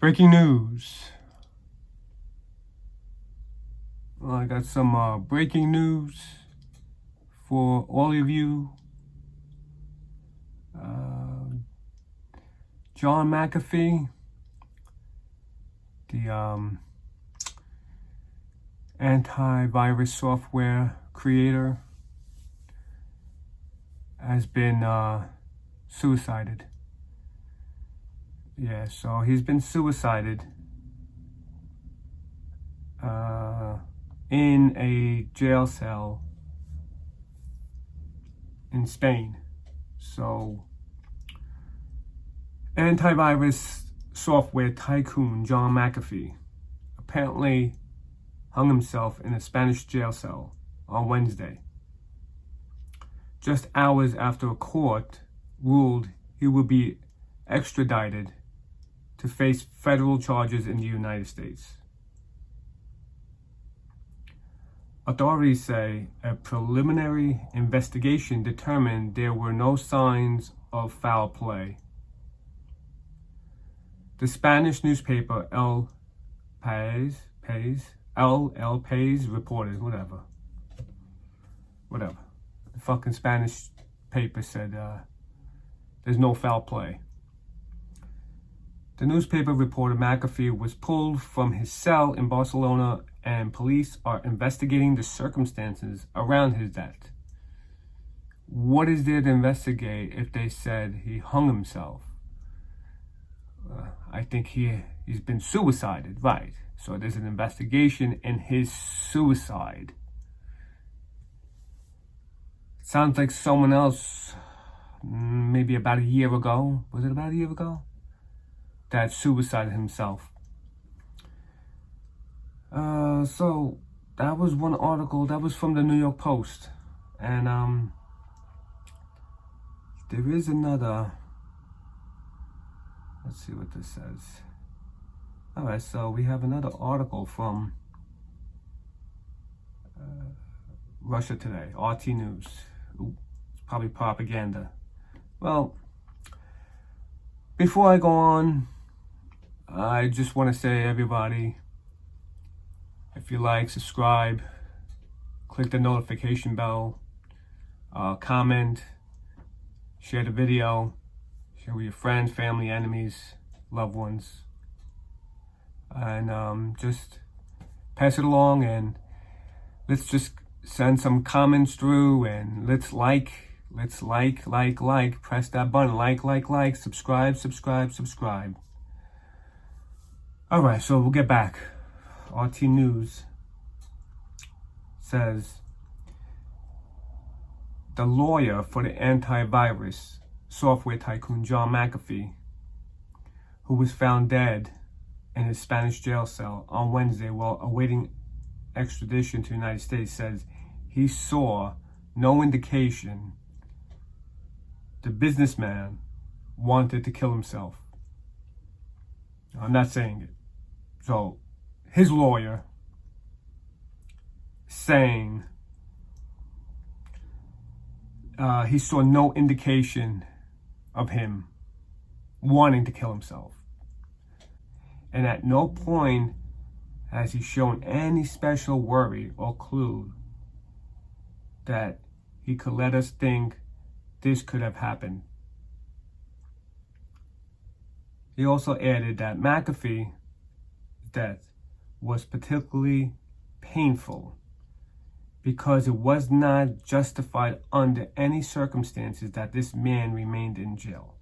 Breaking news. Well, I got some breaking news for all of you. John McAfee, the antivirus software creator, has been suicided. Yeah, so he's been suicided in a jail cell in Spain. So, antivirus software tycoon John McAfee apparently hung himself in a Spanish jail cell on Wednesday, just hours after a court ruled he would be extradited to face federal charges in the United States. Authorities say a preliminary investigation determined there were no signs of foul play. The Spanish newspaper El País reported, whatever. The fucking Spanish paper said there's no foul play. The newspaper reported McAfee was pulled from his cell in Barcelona and police are investigating the circumstances around his death. What is there to investigate if they said he hung himself? I think he's been suicided, right? So there's an investigation in his suicide. Sounds like someone else, maybe about a year ago, was it about a year ago? That suicided himself. So that was one article that was from the New York Post, and there is another. Let's see what this says. All right, so we have another article from Russia Today, RT News. Ooh, it's probably propaganda. Well, before I go on, I just want to say, everybody, if you like, subscribe, click the notification bell, comment, share the video, share with your friends, family, enemies, loved ones, and just pass it along, and let's just send some comments through, and let's press that button, like, subscribe. All right, so we'll get back. RT News says the lawyer for the antivirus software tycoon John McAfee, who was found dead in his Spanish jail cell on Wednesday while awaiting extradition to the United States, says he saw no indication the businessman wanted to kill himself. I'm not saying it. So his lawyer saying he saw no indication of him wanting to kill himself. And at no point has he shown any special worry or clue that he could let us think this could have happened. He also added that McAfee's death was particularly painful because it was not justified under any circumstances that this man remained in jail.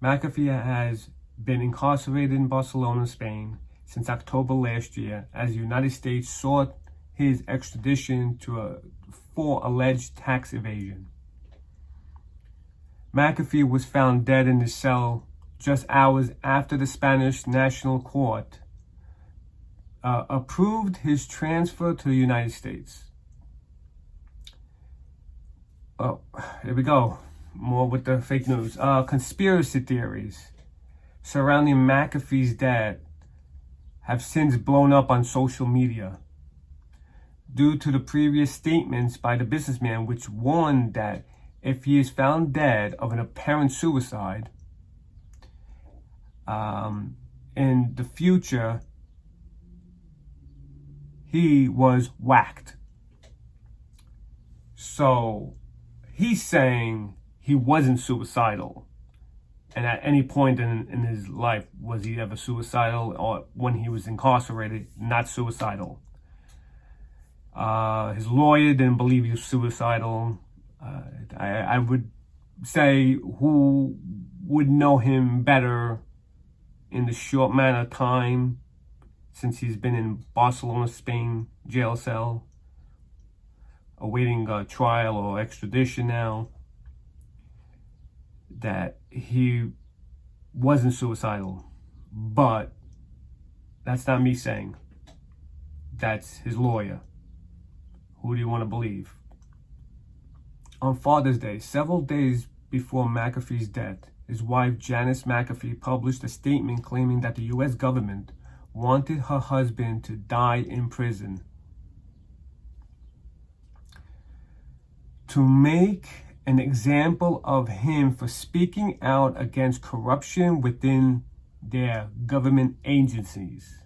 McAfee has been incarcerated in Barcelona, Spain since October last year as the United States sought his extradition for alleged tax evasion. McAfee was found dead in his cell just hours after the Spanish National Court approved his transfer to the United States. Oh, here we go. More with the fake news. Conspiracy theories surrounding McAfee's death have since blown up on social media due to the previous statements by the businessman, which warned that if he is found dead of an apparent suicide, in the future, he was whacked. So he's saying he wasn't suicidal. And at any point in his life, was he ever suicidal? Or when he was incarcerated, not suicidal. His lawyer didn't believe he was suicidal. I would say who would know him better in the short amount of time since he's been in Barcelona, Spain, jail cell, awaiting a trial or extradition now, that he wasn't suicidal. But that's not me saying. That's his lawyer. Who do you want to believe? On Father's Day, several days before McAfee's death, his wife Janice McAfee published a statement claiming that the U.S. government wanted her husband to die in prison. To make an example of him for speaking out against corruption within their government agencies.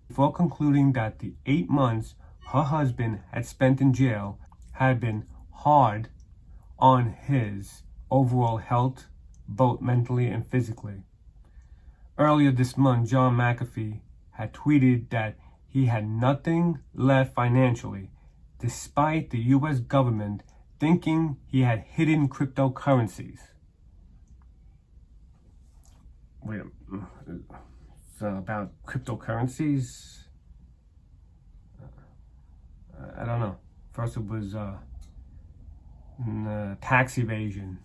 Before concluding that the 8 months her husband had spent in jail had been hard on his overall health, both mentally and physically. Earlier this month, John McAfee had tweeted that he had nothing left financially, despite the U.S. government thinking he had hidden cryptocurrencies. Wait a minute. So about cryptocurrencies? I don't know. First it was tax evasion.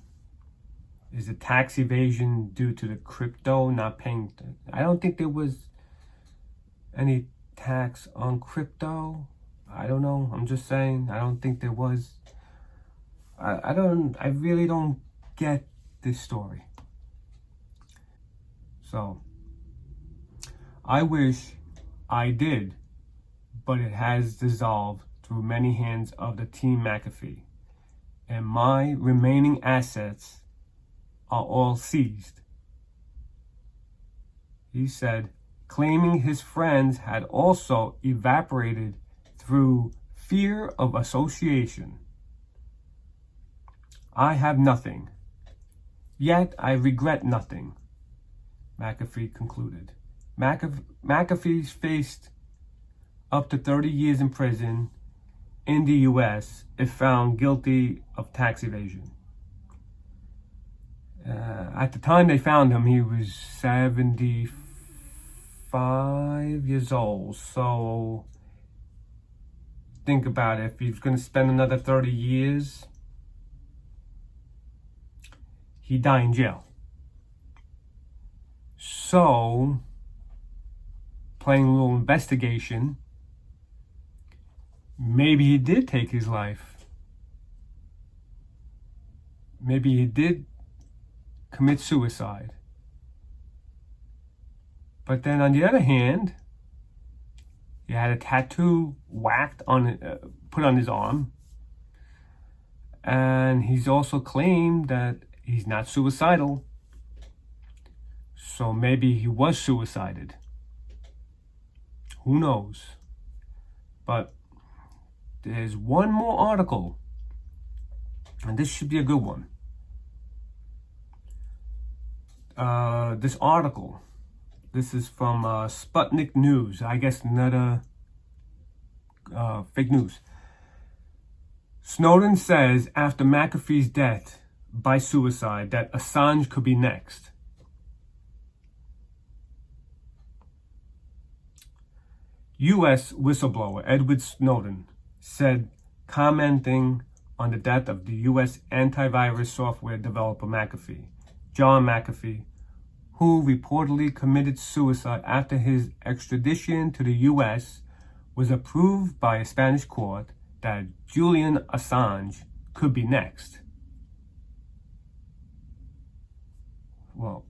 Is the tax evasion due to the crypto not paying? I don't think there was any tax on crypto. I don't know. I'm just saying. I don't think there was. I really don't get this story. So I wish I did, but it has dissolved through many hands of the Team McAfee, and my remaining assets are all seized. He said, claiming his friends had also evaporated through fear of association. I have nothing, yet I regret nothing, McAfee concluded. McAfee faced up to 30 years in prison in the U.S. if found guilty of tax evasion. At the time they found him, he was 75 years old. So think about it. If he's going to spend another 30 years, he'd die in jail. So, playing a little investigation, maybe he did take his life. Maybe he did commit suicide. But then on the other hand, he had a tattoo whacked on put on his arm. And he's also claimed that he's not suicidal. So maybe he was suicided. Who knows? But there's one more article, and this should be a good one. This article, this is from Sputnik News. I guess another fake news. Snowden says after McAfee's death by suicide that Assange could be next. U.S. whistleblower Edward Snowden said, commenting on the death of the U.S. antivirus software developer McAfee, John McAfee, who reportedly committed suicide after his extradition to the U.S. was approved by a Spanish court, that Julian Assange could be next. Well,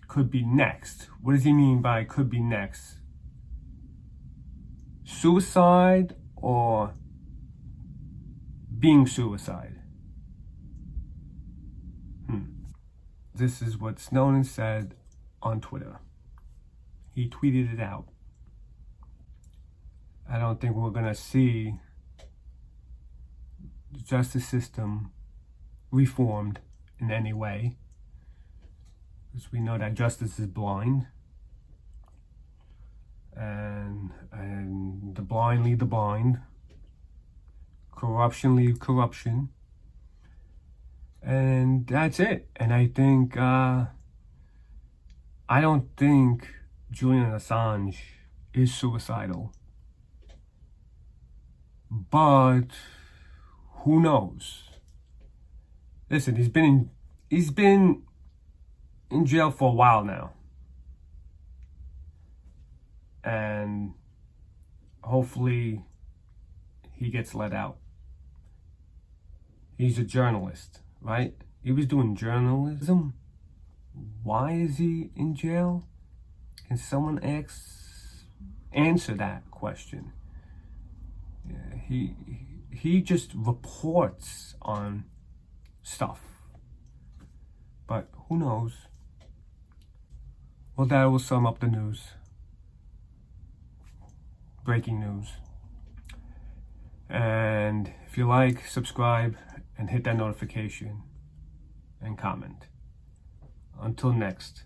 could be next. What does he mean by could be next? Suicide or being suicide? This is what Snowden said on Twitter. He tweeted it out. I don't think we're going to see the justice system reformed in any way, because we know that justice is blind, and the blind lead the blind, corruption lead corruption, and that's it. And I think I don't think Julian Assange is suicidal, but who knows? Listen, he's been in jail for a while now, and hopefully he gets let out. He's a journalist, right? He was doing journalism. Why is he in jail? Can someone answer that question? Yeah, he just reports on stuff, but who knows? Well, that will sum up the news. Breaking news. And if you like, subscribe and hit that notification and comment. Until next.